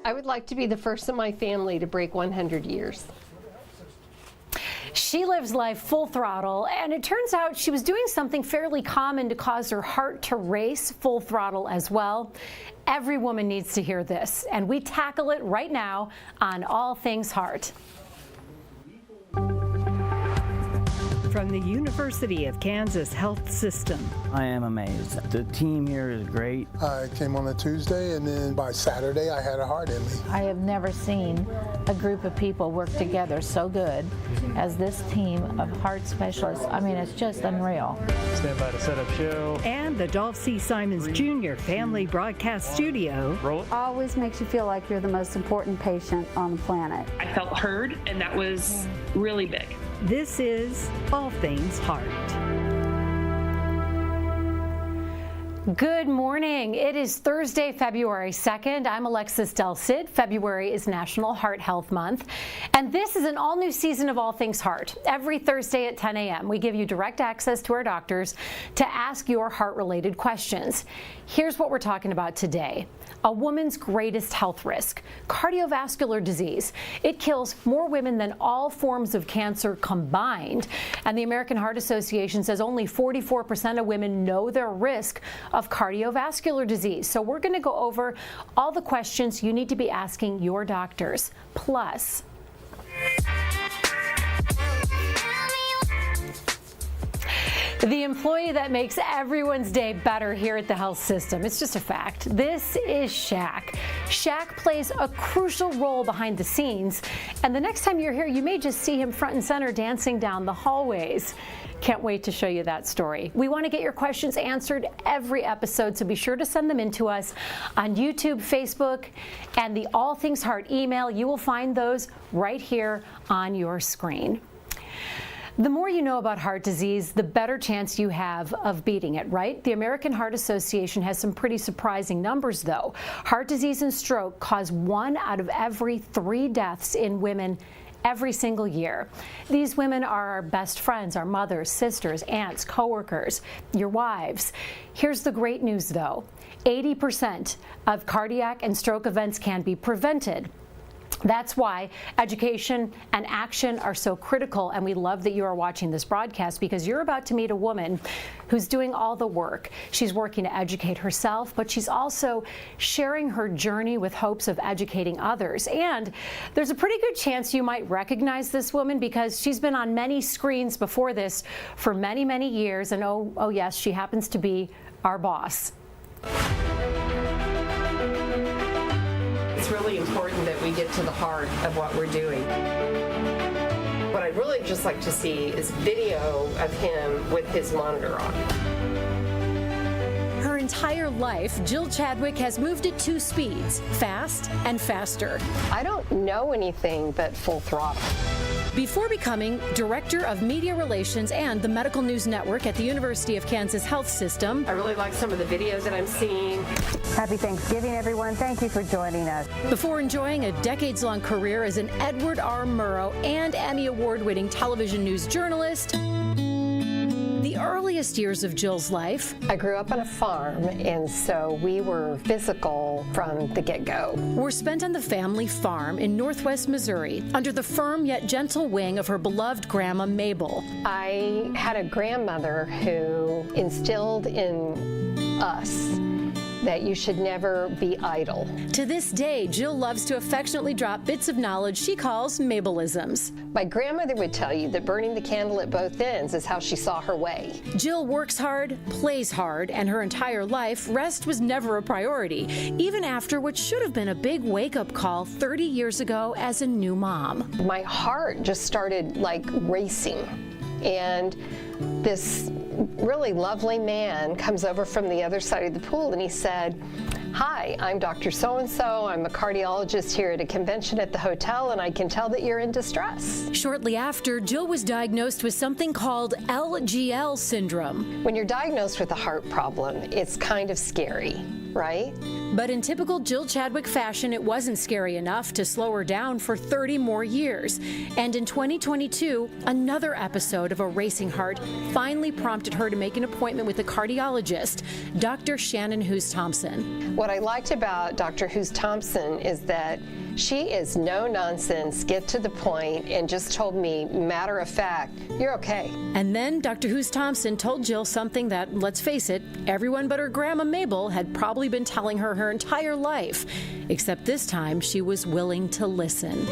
I would like to be the first in my family to break 100 years. She lives life full throttle, and it turns out she was doing something fairly common to cause her heart to race full throttle as well. Every woman needs to hear this, and we tackle it right now on All Things Heart. From the University of Kansas Health System. I am amazed. The team here is great. I came on a Tuesday, and then by Saturday I had a heart in me. I have never seen a group of people work together so good as this team of heart specialists. I mean, it's just unreal. Stand by to set up show. And the Dolph C. Simons Jr. Family Broadcast Studio. Roll it. Always makes you feel like you're the most important patient on the planet. I felt heard, and that was really big. This is All Things Heart. Good morning. It is Thursday, February 2nd. I'm Alexis Del Cid. February is National Heart Health Month. And this is an all-new season of All Things Heart. Every Thursday at 10 a.m., we give you direct access to our doctors to ask your heart-related questions. Here's what we're talking about today. A woman's greatest health risk, cardiovascular disease. It kills more women than all forms of cancer combined. And the American Heart Association says only 44% of women know their risk of cardiovascular disease. So we're going to go over all the questions you need to be asking your doctors. Plus, the employee that makes everyone's day better here at the health system. It's just a fact. This is Shaq. Shaq plays a crucial role behind the scenes, and the next time you're here, you may just see him front and center dancing down the hallways. Can't wait to show you that story. We want to get your questions answered every episode, so be sure to send them in to us on YouTube, Facebook, and the All Things Heart email. You will find those right here on your screen. The more you know about heart disease, the better chance you have of beating it, right? The American Heart Association has some pretty surprising numbers, though. Heart disease and stroke cause 1 out of every 3 deaths in women every single year. These women are our best friends, our mothers, sisters, aunts, coworkers, your wives. Here's the great news, though. 80% of cardiac and stroke events can be prevented. That's why education and action are so critical, and we love that you are watching this broadcast because you're about to meet a woman who's doing all the work. She's working to educate herself, but she's also sharing her journey with hopes of educating others. And there's a pretty good chance you might recognize this woman because she's been on many screens before this for many, many years, and oh yes, she happens to be our boss. It's really important that we get to the heart of what we're doing. What I'd really just like to see is video of him with his monitor on. Her entire life, Jill Chadwick has moved at 2 speeds, fast and faster. I don't know anything but full throttle. Before becoming Director of Media Relations and the Medical News Network at the University of Kansas Health System. I really like some of the videos that I'm seeing. Happy Thanksgiving, everyone. Thank you for joining us. Before enjoying a decades-long career as an Edward R. Murrow and Emmy Award-winning television news journalist. The earliest years of Jill's life. I grew up on a farm, and so we were physical from the get-go. Were spent on the family farm in northwest Missouri under the firm yet gentle wing of her beloved grandma Mabel. I had a grandmother who instilled in us that you should never be idle. To this day, Jill loves to affectionately drop bits of knowledge she calls Mabelisms. My grandmother would tell you that burning the candle at both ends is how she saw her way. Jill works hard, plays hard, and her entire life, rest was never a priority, even after what should have been a big wake-up call 30 years ago as a new mom. My heart just started like racing, and this really lovely man comes over from the other side of the pool, and he said, "Hi, I'm Dr. So-and-so. I'm a cardiologist here at a convention at the hotel, and I can tell that you're in distress." Shortly after, Jill was diagnosed with something called LGL syndrome. When you're diagnosed with a heart problem, it's kind of scary. right? But in typical Jill Chadwick fashion, it wasn't scary enough to slow her down for 30 more years. And in 2022, another episode of a racing heart finally prompted her to make an appointment with a cardiologist, Dr. Shannon Hoos-Thompson. What I liked about Dr. Hoos-Thompson is that she is no nonsense, get to the point, and just told me, matter of fact, you're okay. And then Dr. Hoos-Thompson told Jill something that, let's face it, everyone but her grandma Mabel had probably been telling her her entire life. Except this time, she was willing to listen.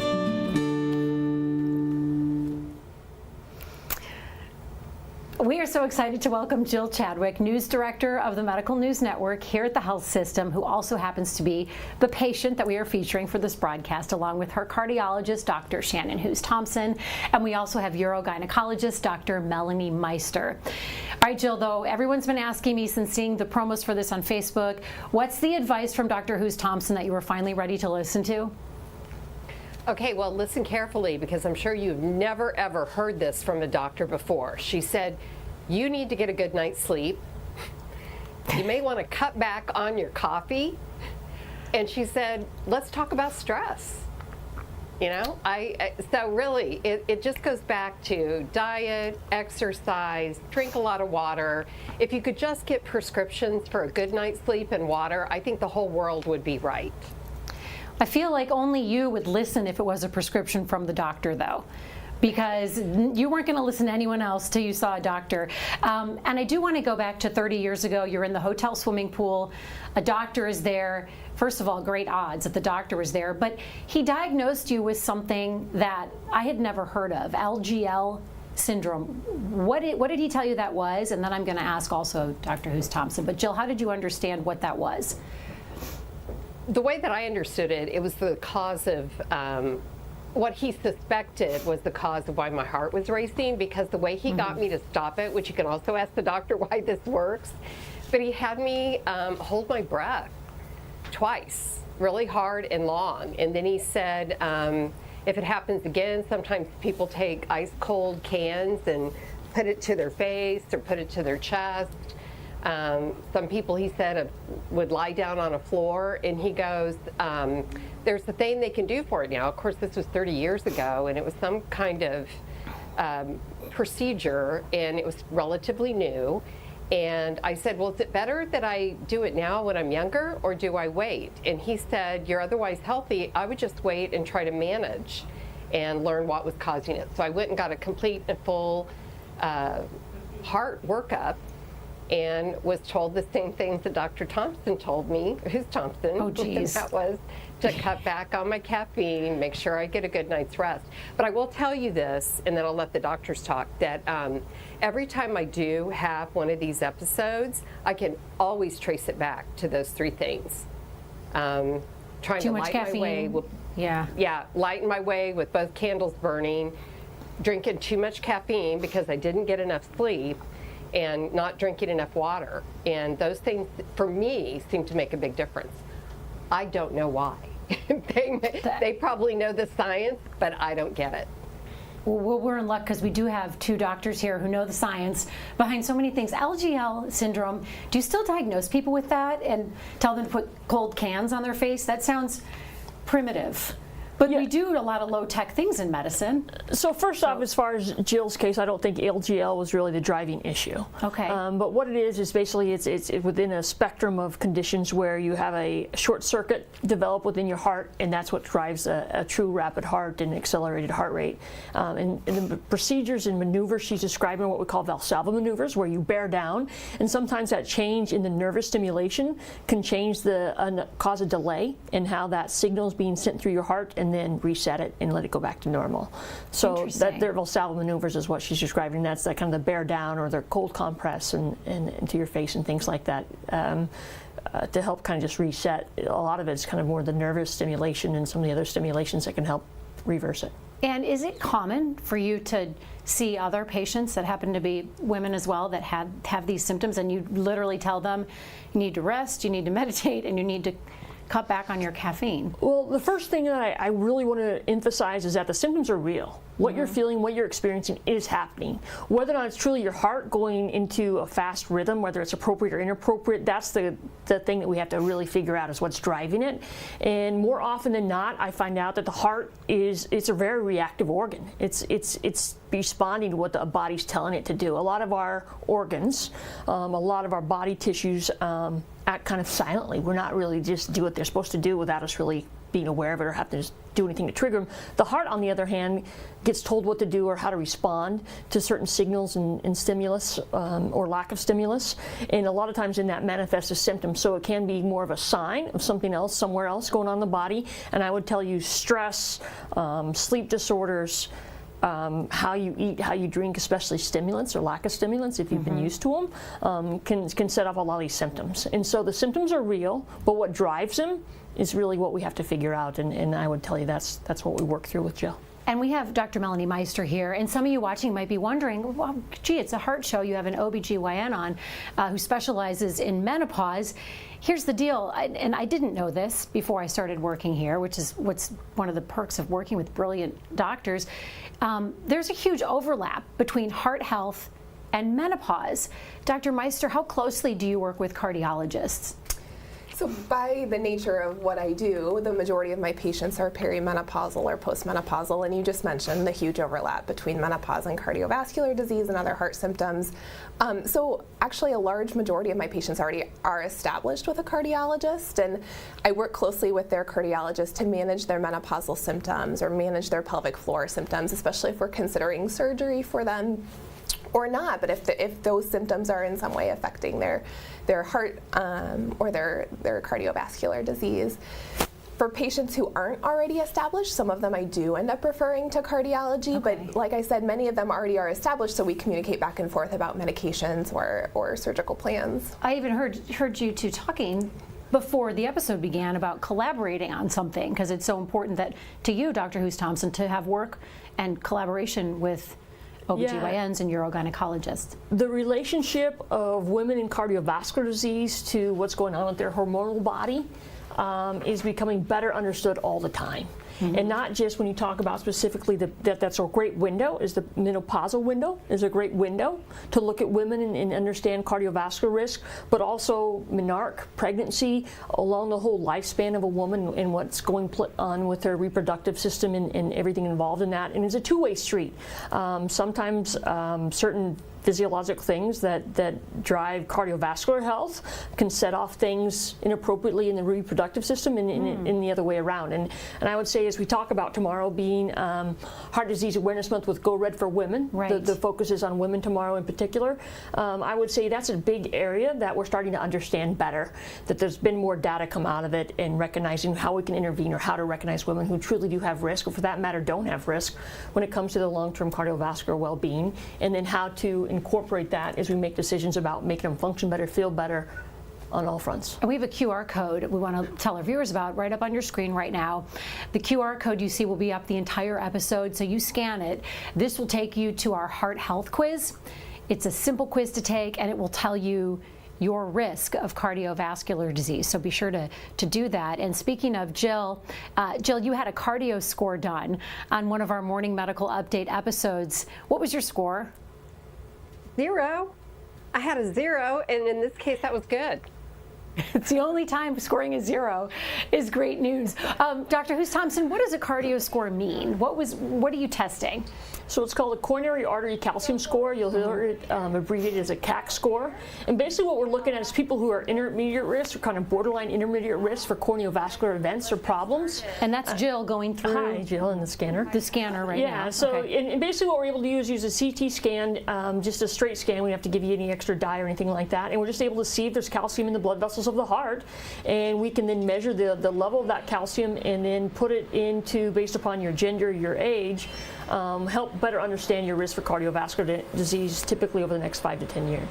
We are so excited to welcome Jill Chadwick, news director of the Medical News Network here at the health system, who also happens to be the patient that we are featuring for this broadcast, along with her cardiologist, Dr. Shannon Hoos-Thompson. And we also have urogynecologist, Dr. Melanie Meister. All right, Jill, though, everyone's been asking me since seeing the promos for this on Facebook, what's the advice from Dr. Hoos-Thompson that you were finally ready to listen to? Okay, well, listen carefully, because I'm sure you've never, ever heard this from a doctor before. She said, you need to get a good night's sleep. You may want to cut back on your coffee. And she said, let's talk about stress. You know, so really, it just goes back to diet, exercise, drink a lot of water. If you could just get prescriptions for a good night's sleep and water, I think the whole world would be right. I feel like only you would listen if it was a prescription from the doctor, though, because you weren't going to listen to anyone else till you saw a doctor. And I do want to go back to 30 years ago. You're in the hotel swimming pool. A doctor is there. First of all, great odds that the doctor was there. But he diagnosed you with something that I had never heard of, LGL syndrome. What did he tell you that was? And then I'm going to ask also Dr. Hoos-Thompson. But Jill, how did you understand what that was? The way that I understood it, it was the cause of, what he suspected was the cause of why my heart was racing, because the way he got me to stop it, which you can also ask the doctor why this works, but he had me hold my breath twice, really hard and long. And then he said, if it happens again, sometimes people take ice cold cans and put it to their face or put it to their chest. Some people, he said, would lie down on a floor, and he goes, there's a thing they can do for it now. Of course, this was 30 years ago, and it was some kind of procedure, and it was relatively new. And I said, well, is it better that I do it now when I'm younger, or do I wait? And he said, you're otherwise healthy. I would just wait and try to manage and learn what was causing it. So I went and got a complete and full heart workup, and was told the same things that Dr. Thompson told me, Hoos-Thompson. Oh, geez. That was to cut back on my caffeine, make sure I get a good night's rest. But I will tell you this, and then I'll let the doctors talk, that every time I do have one of these episodes, I can always trace it back to those three things. Trying to light my way with, lighten my way with both candles burning, drinking too much caffeine because I didn't get enough sleep, and not drinking enough water. And those things, for me, seem to make a big difference. I don't know why. They probably know the science, but I don't get it. Well, we're in luck because we do have two doctors here who know the science behind so many things. LGL syndrome, do you still diagnose people with that and tell them to put cold cans on their face? That sounds primitive. But we do a lot of low-tech things in medicine. So first off, as far as Jill's case, I don't think LGL was really the driving issue. Okay. But what it is basically it's within a spectrum of conditions where you have a short circuit develop within your heart, and that's what drives a true rapid heart and accelerated heart rate. And the procedures and maneuvers she's describing are what we call Valsalva maneuvers, where you bear down, and sometimes that change in the nervous stimulation can change cause a delay in how that signal is being sent through your heart, and then reset it and let it go back to normal. So that their Valsalva maneuvers is what she's describing. That's that kind of the bear down or their cold compress and into your face and things like that to help kind of just reset. A lot of it's kind of more the nervous stimulation and some of the other stimulations that can help reverse it. And is it common for you to see other patients that happen to be women as well that have these symptoms, and you literally tell them you need to rest, you need to meditate, and you need to cut back on your caffeine? Well, the first thing that I really want to emphasize is that the symptoms are real. What you're feeling, what you're experiencing is happening. Whether or not it's truly your heart going into a fast rhythm, whether it's appropriate or inappropriate, that's the thing that we have to really figure out is what's driving it. And more often than not, I find out that the heart it's a very reactive organ. It's responding to what the body's telling it to do. A lot of our organs, a lot of our body tissues act kind of silently. We're not really just do what they're supposed to do without us really being aware of it or having to do anything to trigger them. The heart, on the other hand, gets told what to do or how to respond to certain signals and stimulus or lack of stimulus. And a lot of times in that manifests as symptoms. So it can be more of a sign of something else, somewhere else going on in the body. And I would tell you stress, sleep disorders, how you eat, how you drink, especially stimulants or lack of stimulants, if you've been used to them, can set off a lot of these symptoms. And so the symptoms are real, but what drives them is really what we have to figure out. And I would tell you that's what we work through with Jill. And we have Dr. Melanie Meister here, and some of you watching might be wondering, well, gee, it's a heart show. You have an OBGYN on who specializes in menopause. Here's the deal, and I didn't know this before I started working here, which is what's one of the perks of working with brilliant doctors. There's a huge overlap between heart health and menopause. Dr. Meister, how closely do you work with cardiologists? So by the nature of what I do, the majority of my patients are perimenopausal or postmenopausal, and you just mentioned the huge overlap between menopause and cardiovascular disease and other heart symptoms. So actually a large majority of my patients already are established with a cardiologist, and I work closely with their cardiologist to manage their menopausal symptoms or manage their pelvic floor symptoms, especially if we're considering surgery for them or not, but if those symptoms are in some way affecting their heart or their cardiovascular disease. For patients who aren't already established, some of them I do end up referring to cardiology, but like I said, many of them already are established, so we communicate back and forth about medications or surgical plans. I even heard you two talking before the episode began about collaborating on something, because it's so important that to you, Dr. Hoos-Thompson, to have work and collaboration with OBGYNs and urogynecologists. The relationship of women in cardiovascular disease to what's going on with their hormonal body is becoming better understood all the time. And not just when you talk about specifically that's a great window, is the menopausal window, is a great window to look at women and understand cardiovascular risk, but also menarche, pregnancy, along the whole lifespan of a woman and what's going on with her reproductive system and everything involved in that. And it's a two-way street. Sometimes certain physiologic things that drive cardiovascular health can set off things inappropriately in the reproductive system and in the other way around. And I would say, as we talk about tomorrow being Heart Disease Awareness Month with Go Red for Women, the focus is on women tomorrow in particular, I would say that's a big area that we're starting to understand better, that there's been more data come out of it and recognizing how we can intervene or how to recognize women who truly do have risk, or for that matter don't have risk, when it comes to the long-term cardiovascular well-being, and then how to incorporate that as we make decisions about making them function better, feel better on all fronts. And we have a QR code we want to tell our viewers about right up on your screen right now. The QR code you see will be up the entire episode, so you scan it. This will take you to our heart health quiz. It's a simple quiz to take, and it will tell you your risk of cardiovascular disease. So be sure to do that. And speaking of Jill, you had a cardio score done on one of our morning medical update episodes. What was your score? 0. I had a 0, and in this case, that was good. It's the only time scoring a 0 is great news. Dr. Hoos-Thompson, what does a cardio score mean? What are you testing? So it's called a coronary artery calcium score. You'll hear it abbreviated as a CAC score. And basically what we're looking at is people who are intermediate risk or kind of borderline intermediate risk for cardiovascular events or problems. And that's Jill going through. Hi, Jill, in the scanner. The scanner right now. Yeah, so and basically what we're able to do is use a CT scan, just a straight scan. We don't have to give you any extra dye or anything like that. And we're just able to see if there's calcium in the blood vessels of the heart. And we can then measure the level of that calcium and then put it into, based upon your gender, your age, help better understand your risk for cardiovascular disease typically over the next 5 to 10 years.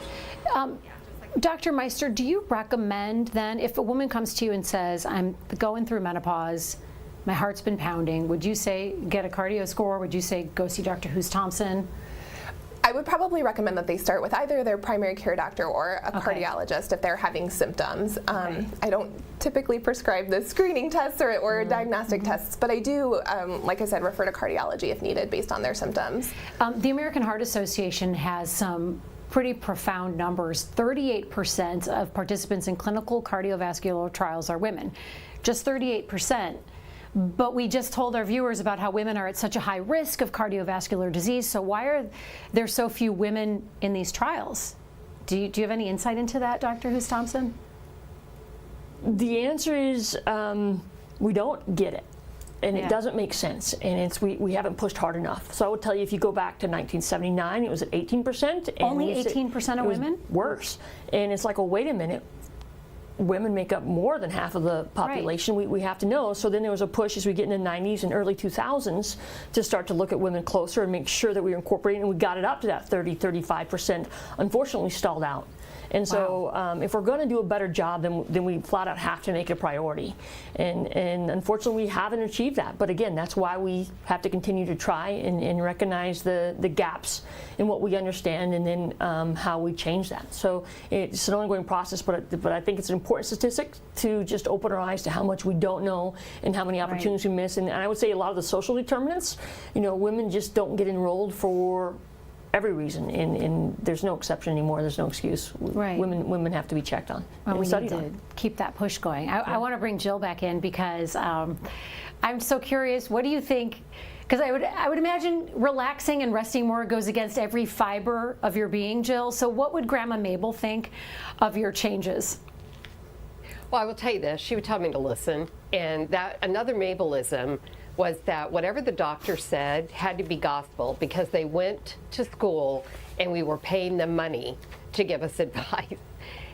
Dr. Meister, do you recommend then, if a woman comes to you and says, I'm going through menopause, my heart's been pounding, would you say get a cardio score? Would you say go see Dr. Hoos-Thompson? I would probably recommend that they start with either their primary care doctor or a cardiologist if they're having symptoms. I don't typically prescribe the screening tests or diagnostic tests, but I do, like I said, refer to cardiology if needed based on their symptoms. The American Heart Association has some pretty profound numbers. 38% of participants in clinical cardiovascular trials are women. Just 38%. But we just told our viewers about how women are at such a high risk of cardiovascular disease. So why are there so few women in these trials? Do you have any insight into that, Dr. Hughes-Thompson? The answer is we don't get it. And it doesn't make sense, and we haven't pushed hard enough. So I would tell you, if you go back to 1979, it was at 18%. Only 18% of women? Worse. And it's like, well, wait a minute. Women make up more than half of the population. We have to know. So then there was a push as we get into the 90s and early 2000s to start to look at women closer and make sure that we were incorporating, and we got it up to that 35%. Unfortunately, stalled out. And so if we're going to do a better job, then we flat out have to make it a priority. And unfortunately, we haven't achieved that. But again, that's why we have to continue to try and recognize the gaps in what we understand, and then how we change that. So it's an ongoing process, but I think it's an important statistic to just open our eyes to how much we don't know and how many opportunities we miss. And I would say a lot of the social determinants, women just don't get enrolled for every reason, and there's no exception anymore. There's no excuse. Women have to be checked on. Well, we need to on. keep that push going. I want to bring Jill back in because I'm so curious. What do you think? Because I would imagine relaxing and resting more goes against every fiber of your being, Jill. So what would Grandma Mabel think of your changes? Well, I will tell you this. She would tell me to listen, and that another Mabelism was that whatever the doctor said had to be gospel, because they went to school and we were paying them money to give us advice.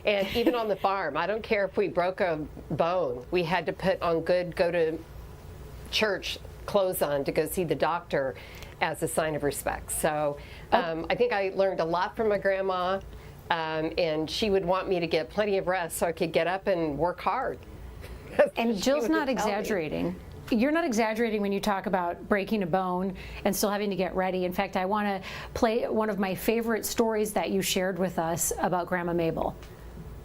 And even on the farm, I don't care if we broke a bone, we had to put on good go to church clothes on to go see the doctor as a sign of respect. So I think I learned a lot from my grandma, and she would want me to get plenty of rest so I could get up and work hard. And Jill's not exaggerating. You're not exaggerating when you talk about breaking a bone and still having to get ready. In fact, I want to play one of my favorite stories that you shared with us about Grandma Mabel.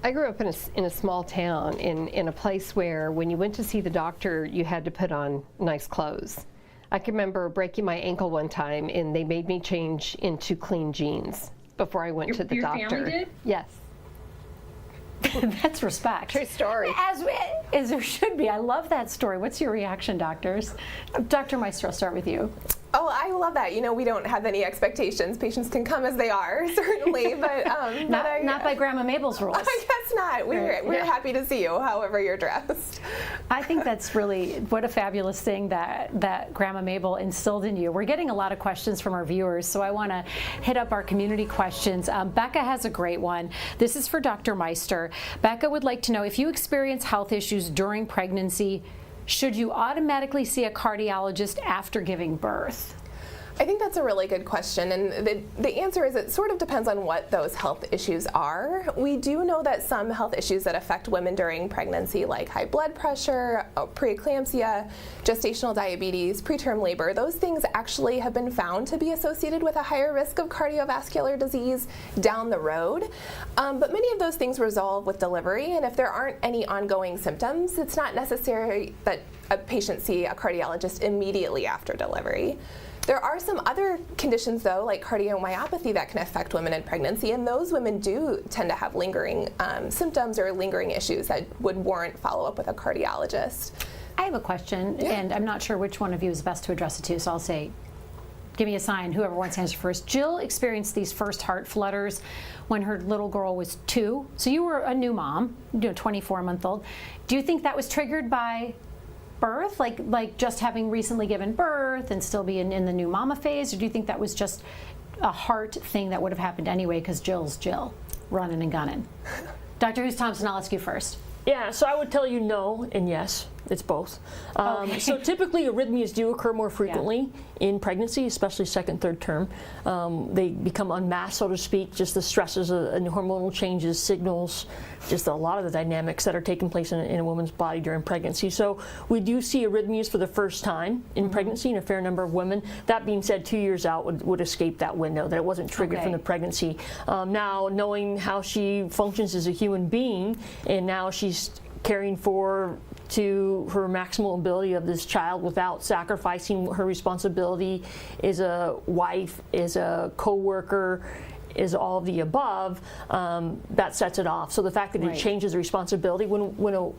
I grew up in a small town, in a place where when you went to see the doctor, you had to put on nice clothes. I can remember breaking my ankle one time, and they made me change into clean jeans before I went to the doctor. Your family did? Yes. That's respect. True story. As there should be. I love that story. What's your reaction, doctors? Dr. Meister, I'll start with you. Oh, I love that. We don't have any expectations. Patients can come as they are, certainly, but not by Grandma Mabel's rules. I guess not. We're happy to see you, however you're dressed. I think that's really what a fabulous thing that Grandma Mabel instilled in you. We're getting a lot of questions from our viewers, so I want to hit up our community questions. Becca has a great one. This is for Dr. Meister. Becca would like to know, if you experience health issues during pregnancy, should you automatically see a cardiologist after giving birth? I think that's a really good question, and the answer is it sort of depends on what those health issues are. We do know that some health issues that affect women during pregnancy, like high blood pressure, preeclampsia, gestational diabetes, preterm labor, those things actually have been found to be associated with a higher risk of cardiovascular disease down the road. But many of those things resolve with delivery, and if there aren't any ongoing symptoms, it's not necessary that a patient see a cardiologist immediately after delivery. There are some other conditions, though, like cardiomyopathy, that can affect women in pregnancy, and those women do tend to have lingering symptoms or lingering issues that would warrant follow-up with a cardiologist. I have a question, and I'm not sure which one of you is best to address it to, so I'll say, give me a sign, whoever wants to answer first. Jill experienced these first heart flutters when her little girl was 2, so you were a new mom, 24-month-old. Do you think that was triggered by birth, like just having recently given birth and still being in the new mama phase, or do you think that was just a heart thing that would have happened anyway because Jill's Jill, running and gunning? Dr. Hughes-Thompson, I'll ask you first. Yeah, so I would tell you no and yes. It's both. So typically arrhythmias do occur more frequently in pregnancy, especially second, third term. They become unmasked, so to speak, just the stresses and hormonal changes, signals, just a lot of the dynamics that are taking place in a woman's body during pregnancy. So we do see arrhythmias for the first time in pregnancy in a fair number of women. That being said, 2 years out would escape that window, that it wasn't triggered from the pregnancy. Now, knowing how she functions as a human being, and now she's caring for to her maximal ability of this child without sacrificing her responsibility as a wife, as a co-worker, is all of the above, that sets it off. So the fact that it changes the responsibility, when a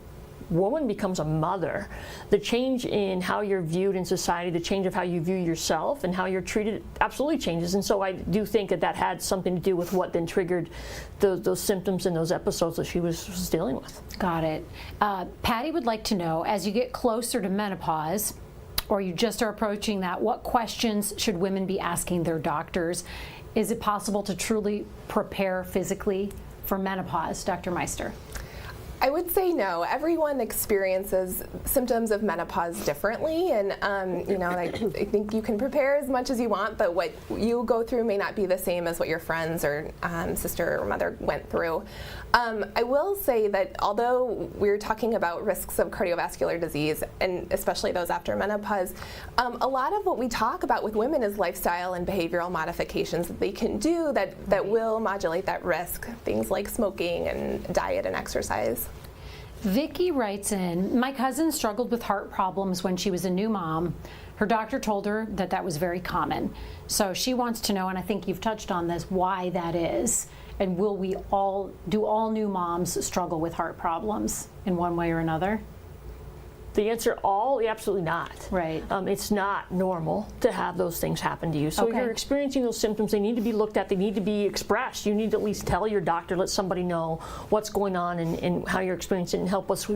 woman becomes a mother, the change in how you're viewed in society, the change of how you view yourself and how you're treated absolutely changes. And so I do think that had something to do with what then triggered those symptoms and those episodes that she was dealing with. Got it. Patty would like to know, as you get closer to menopause, or you just are approaching that, what questions should women be asking their doctors? Is it possible to truly prepare physically for menopause, Dr. Meister? I would say no. Everyone experiences symptoms of menopause differently, and I think you can prepare as much as you want, but what you go through may not be the same as what your friends or sister or mother went through. I will say that although we're talking about risks of cardiovascular disease, and especially those after menopause, a lot of what we talk about with women is lifestyle and behavioral modifications that they can do that will modulate that risk, things like smoking and diet and exercise. Vicky writes in, my cousin struggled with heart problems when she was a new mom. Her doctor told her that was very common. So she wants to know, and I think you've touched on this, why that is. And do all new moms struggle with heart problems in one way or another? The answer, absolutely not. Right. It's not normal to have those things happen to you. So if you're experiencing those symptoms, they need to be looked at, they need to be expressed. You need to at least tell your doctor, let somebody know what's going on and how you're experiencing it, and help us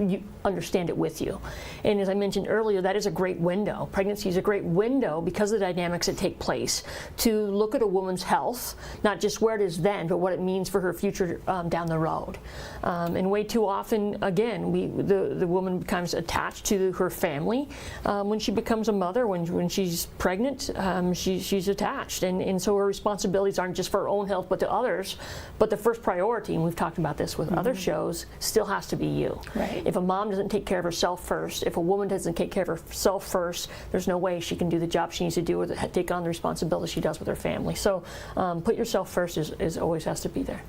understand it with you. And as I mentioned earlier, that is a great window. Pregnancy is a great window because of the dynamics that take place to look at a woman's health, not just where it is then, but what it means for her future down the road. And way too often, again, the woman becomes attached to her family. When she becomes a mother, when she's pregnant, she's attached. And so her responsibilities aren't just for her own health, but to others. But the first priority, and we've talked about this with other shows, still has to be you. Right. If a mom doesn't take care of herself first, if a woman doesn't take care of herself first, there's no way she can do the job she needs to do or take on the responsibility she does with her family. So put yourself first is always has to be there.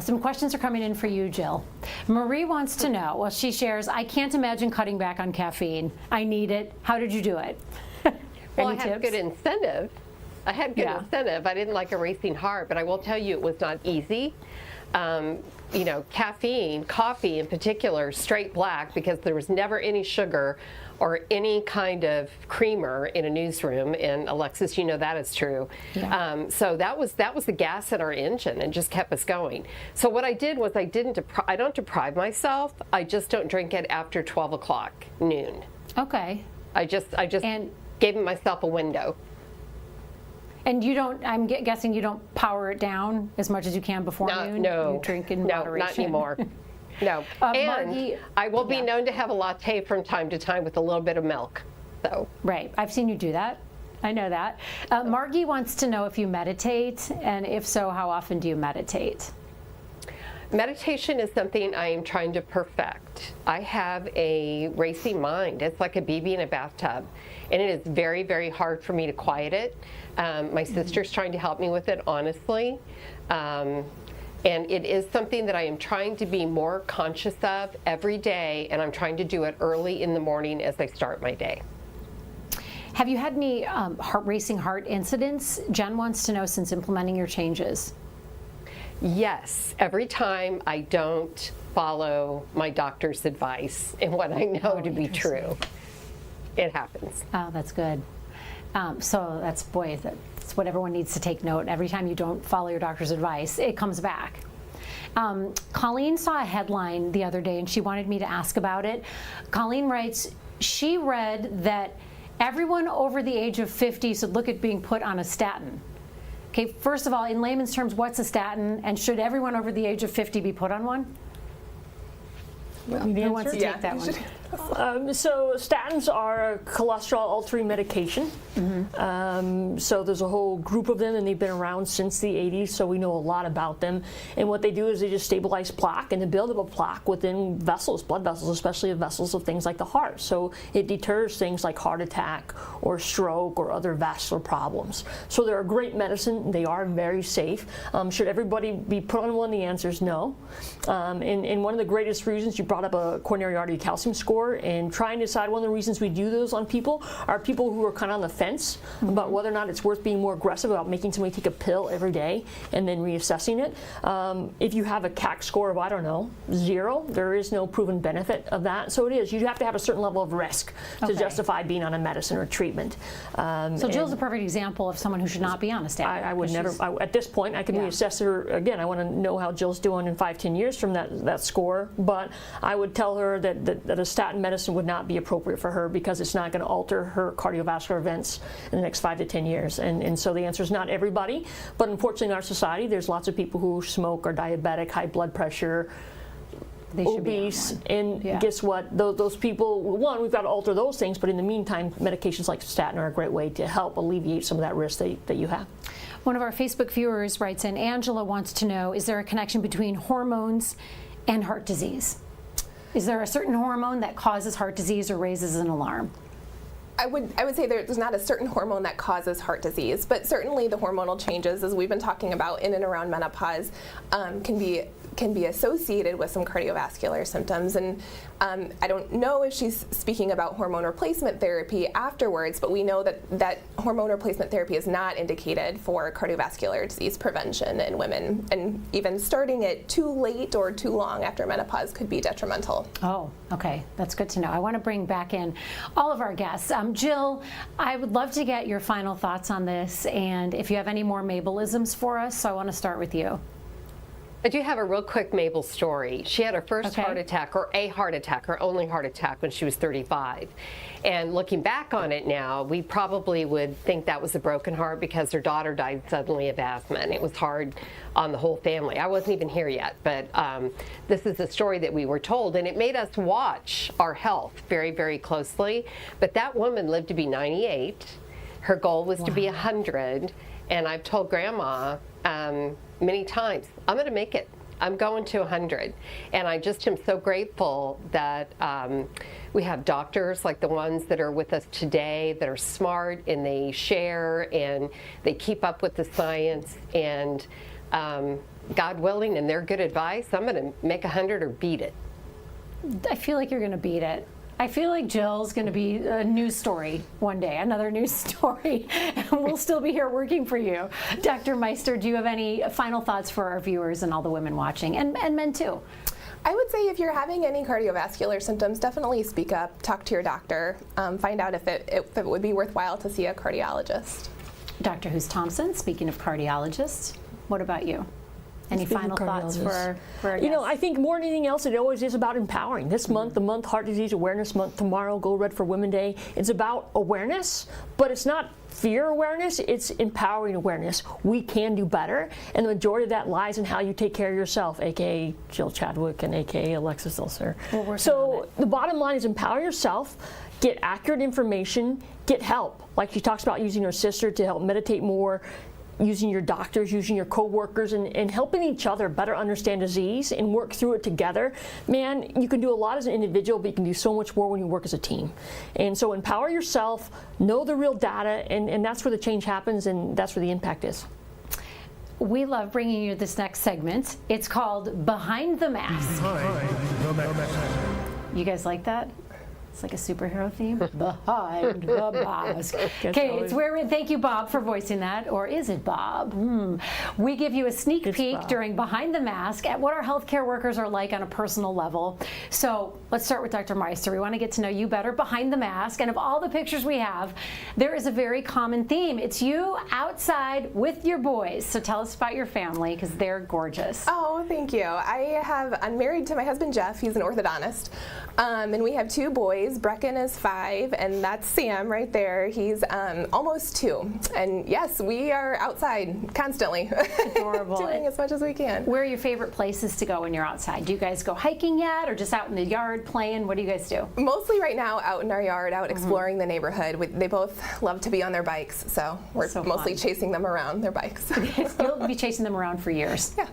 Some questions are coming in for you, Jill. Marie wants to know, she shares, I can't imagine cutting back on caffeine. I need it. How did you do it? Well, I had good incentive. I didn't like a racing heart, but I will tell you it was not easy. Caffeine, coffee in particular, straight black, because there was never any sugar or any kind of creamer in a newsroom, and Alexis, you know that is true. Yeah. So that was the gas in our engine and just kept us going. So what I did was I don't deprive myself. I just don't drink it after 12 o'clock noon. Okay. I just gave myself a window. And you don't, I'm guessing you don't power it down as much as you can before noon? No. You drink in moderation? No, not anymore. No. And Margie, I will be known to have a latte from time to time with a little bit of milk. So. Right. I've seen you do that. I know that. Margie wants to know if you meditate, and if so, how often do you meditate? Meditation is something I am trying to perfect. I have a racing mind. It's like a BB in a bathtub, and it is very, very hard for me to quiet it. My sister's trying to help me with it, honestly. And it is something that I am trying to be more conscious of every day, and I'm trying to do it early in the morning as I start my day. Have you had any racing heart incidents? Jen wants to know, since implementing your changes. Yes, every time I don't follow my doctor's advice and what I know to be true, it happens. Oh, that's good. So that's what everyone needs to take note. Every time you don't follow your doctor's advice, it comes back. Colleen saw a headline the other day and she wanted me to ask about it. Colleen writes, she read that everyone over the age of 50 should look at being put on a statin. Okay, first of all, in layman's terms, what's a statin, and should everyone over the age of 50 be put on one? Who wants to take that one? So statins are a cholesterol-altering medication. So there's a whole group of them, and they've been around since the 80s, so we know a lot about them. And what they do is they just stabilize plaque and the buildup of plaque within vessels, blood vessels, especially the vessels of things like the heart. So it deters things like heart attack or stroke or other vascular problems. So they're a great medicine. They are very safe. Should everybody be put on one? The answer is no. And one of the greatest reasons, you brought up a coronary artery calcium score, and trying to decide one of the reasons we do those on people are people who are kind of on the fence about whether or not it's worth being more aggressive about making somebody take a pill every day and then reassessing it. If you have a CAC score of, I don't know, 0, there is no proven benefit of that. So it is, you have to have a certain level of risk to justify being on a medicine or treatment. So Jill's a perfect example of someone who should not be on a statin. I would never, at this point, I can reassess her again. I want to know how Jill's doing in 5-10 years from that score, but I would tell her that a statin medicine would not be appropriate for her because it's not going to alter her cardiovascular events in the next 5 to 10 years. And so the answer is not everybody, but unfortunately in our society there's lots of people who smoke, are diabetic, high blood pressure, obese, and guess what? Those people, one, we've got to alter those things, but in the meantime, medications like statin are a great way to help alleviate some of that risk that you have. One of our Facebook viewers writes in, Angela wants to know, is there a connection between hormones and heart disease? Is there a certain hormone that causes heart disease or raises an alarm? I would say there's not a certain hormone that causes heart disease, but certainly the hormonal changes, as we've been talking about in and around menopause, can be associated with some cardiovascular symptoms. And I don't know if she's speaking about hormone replacement therapy afterwards, but we know that hormone replacement therapy is not indicated for cardiovascular disease prevention in women, and even starting it too late or too long after menopause could be detrimental. Oh, okay, that's good to know. I want to bring back in all of our guests. Jill, I would love to get your final thoughts on this, and if you have any more Mabelisms for us, so I want to start with you. I do have a real quick Mabel story. She had her first heart attack, or a heart attack, her only heart attack, when she was 35. And looking back on it now, we probably would think that was a broken heart because her daughter died suddenly of asthma, and it was hard on the whole family. I wasn't even here yet, but this is a story that we were told, and it made us watch our health very, very closely. But that woman lived to be 98. Her goal was to be 100, and I've told Grandma many times, I'm going to make it. I'm going to 100. And I just am so grateful that we have doctors like the ones that are with us today that are smart, and they share and they keep up with the science, and God willing, and their good advice, I'm going to make 100 or beat it. I feel like you're going to beat it. I feel like Jill's going to be a news story one day, another news story, and we'll still be here working for you. Dr. Meister, do you have any final thoughts for our viewers and all the women watching, and men too? I would say if you're having any cardiovascular symptoms, definitely speak up, talk to your doctor, find out if it would be worthwhile to see a cardiologist. Dr. Hughes Thompson, speaking of cardiologists, what about you? Any final thoughts for our guests? You know, I think more than anything else, it always is about empowering. This month, the month Heart Disease Awareness Month, tomorrow, Go Red for Women Day, it's about awareness, but it's not fear awareness, it's empowering awareness. We can do better, and the majority of that lies in how you take care of yourself, aka Jill Chadwick and aka Alexis Ilser. So the bottom line is empower yourself, get accurate information, get help. Like she talks about using her sister to help meditate more, using your doctors, using your co-workers, and helping each other better understand disease and work through it together. Man, you can do a lot as an individual, but you can do so much more when you work as a team. And so empower yourself, know the real data, and that's where the change happens, and that's where the impact is. We love bringing you this next segment. It's called Behind the Mask. You guys like that? It's like a superhero theme. Behind the mask. Okay, it's where, thank you, Bob, for voicing that. Or is it Bob? We give you a sneak peek during Behind the Mask at what our healthcare workers are like on a personal level. So let's start with Dr. Meister. We want to get to know you better behind the mask. And of all the pictures we have, there is a very common theme. It's you outside with your boys. So tell us about your family, because they're gorgeous. Oh, thank you. I'm married to my husband, Jeff. He's an orthodontist. And we have 2 boys. boys. Brecken is 5, and that's Sam right there. He's almost 2. And yes, we are outside constantly. Adorable. Doing as much as we can. Where are your favorite places to go when you're outside? Do you guys go hiking yet, or just out in the yard playing? What do you guys do? Mostly right now out in our yard, out exploring the neighborhood. They both love to be on their bikes, so we're mostly chasing them around their bikes. You'll be chasing them around for years. Yeah,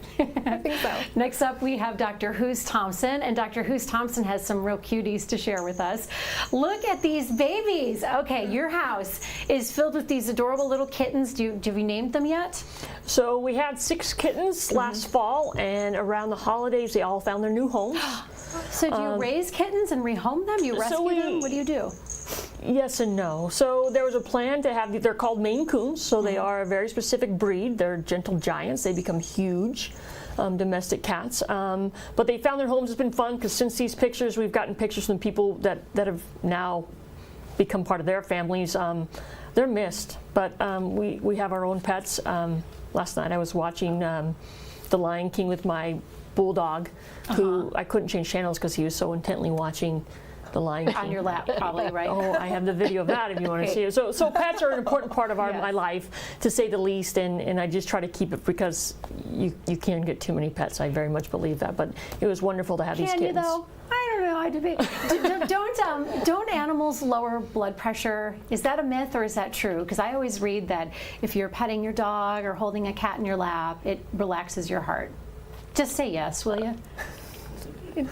I think so. Next up, we have Dr. Hoos Thompson, and Dr. Hoos Thompson has some real cuties to share with us. Look at these babies. Okay, your house is filled with these adorable little kittens. Have you named them yet? So we had 6 kittens last fall, and around the holidays, they all found their new homes. So do you raise kittens and rehome them? You rescue them? What do you do? Yes and no. So there was a plan to have, they're called Maine Coons, so they are a very specific breed. They're gentle giants. They become huge. Domestic cats, but they found their homes. It's been fun because since these pictures, we've gotten pictures from people that have now become part of their families. They're missed, but we have our own pets. Last night I was watching The Lion King with my bulldog, who I couldn't change channels because he was so intently watching The Lion King. On your lap, probably, right? Oh, I have the video of that if you want to see it. So pets are an important part of my life, to say the least, and I just try to keep it because you can get too many pets. I very much believe that, but it was wonderful to have these kittens. Can you though? I don't know. I debate. Don't animals lower blood pressure? Is that a myth or is that true? Because I always read that if you're petting your dog or holding a cat in your lap, it relaxes your heart. Just say yes, will you?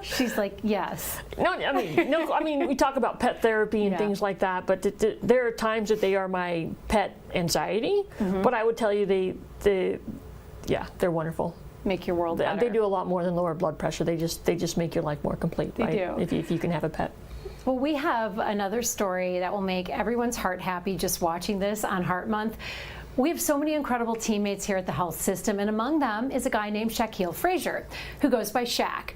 She's like, yes. No, I mean, we talk about pet therapy and things like that, but there are times that they are my pet anxiety. But I would tell you, they're wonderful. Make your world better. They do a lot more than lower blood pressure. They just make your life more complete. They do. If you can have a pet. Well, we have another story that will make everyone's heart happy just watching this on Heart Month. We have so many incredible teammates here at the health system, and among them is a guy named Shaquille Frazier, who goes by Shaq.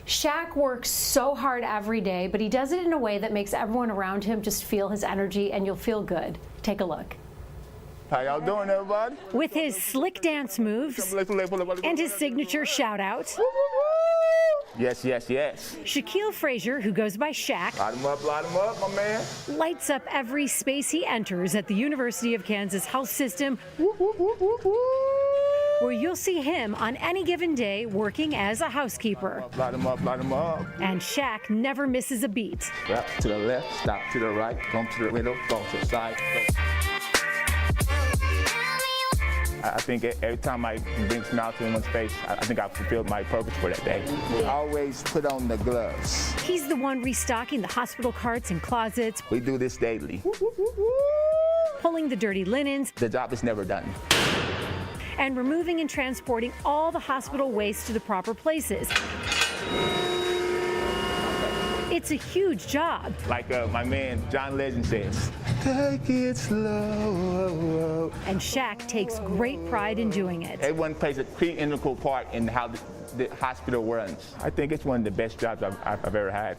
Shaq works so hard every day, but he does it in a way that makes everyone around him just feel his energy, and you'll feel good. Take a look. How y'all doing, everybody? With his slick dance moves and his signature shout-out, yes, yes, yes. Shaquille Frazier, who goes by Shaq, Light him up, my man. lights up every space he enters at the University of Kansas Health System, where you'll see him on any given day working as a housekeeper. Light him up. And Shaq never misses a beat. Stop to the left, stop to the right, come to the middle, go to the side. Go. I think every time I bring a smile to anyone's face, I think I've fulfilled my purpose for that day. Always put on the gloves. He's the one restocking the hospital carts and closets. We do this daily. Pulling the dirty linens. The job is never done. And removing and transporting all the hospital waste to the proper places. It's a huge job. Like my man John Legend says, take it slow. And Shaq takes great pride in doing it. Everyone plays a critical part in how the hospital runs. I think it's one of the best jobs I've ever had.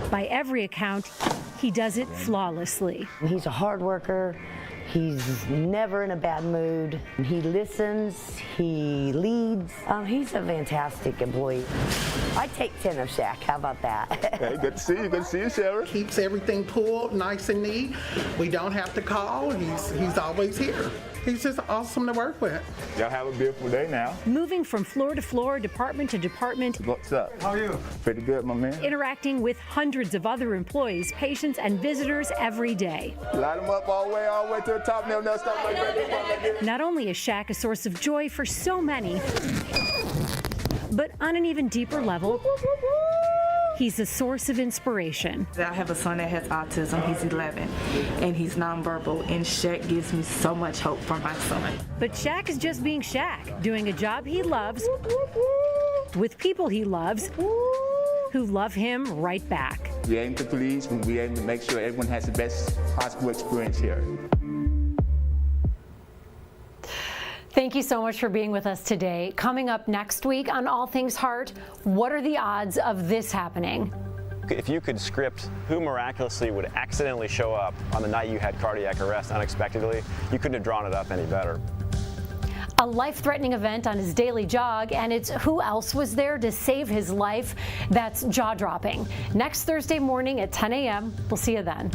By every account, he does it flawlessly. He's a hard worker. He's never in a bad mood. He listens, he leads. He's a fantastic employee. I take 10 of Shaq, how about that? Hey, good to see you, Sarah. Keeps everything pulled nice and neat. We don't have to call, he's always here. He's just awesome to work with. Y'all have a beautiful day now. Moving from floor to floor, department to department. What's up? How are you? Pretty good, my man. Interacting with hundreds of other employees, patients, and visitors every day. Light them up all the way to the top. No, stop like that. Not only is Shaq a source of joy for so many, but on an even deeper level, he's a source of inspiration. I have a son that has autism. He's 11, and he's nonverbal, and Shaq gives me so much hope for my son. But Shaq is just being Shaq, doing a job he loves, with people he loves, who love him right back. We aim to please, we aim to make sure everyone has the best hospital experience here. Thank you so much for being with us today. Coming up next week on All Things Heart, what are the odds of this happening? If you could script who miraculously would accidentally show up on the night you had cardiac arrest unexpectedly, you couldn't have drawn it up any better. a life-threatening event on his daily jog, and it's who else was there to save his life that's jaw-dropping. Next Thursday morning at 10 a.m. We'll see you then.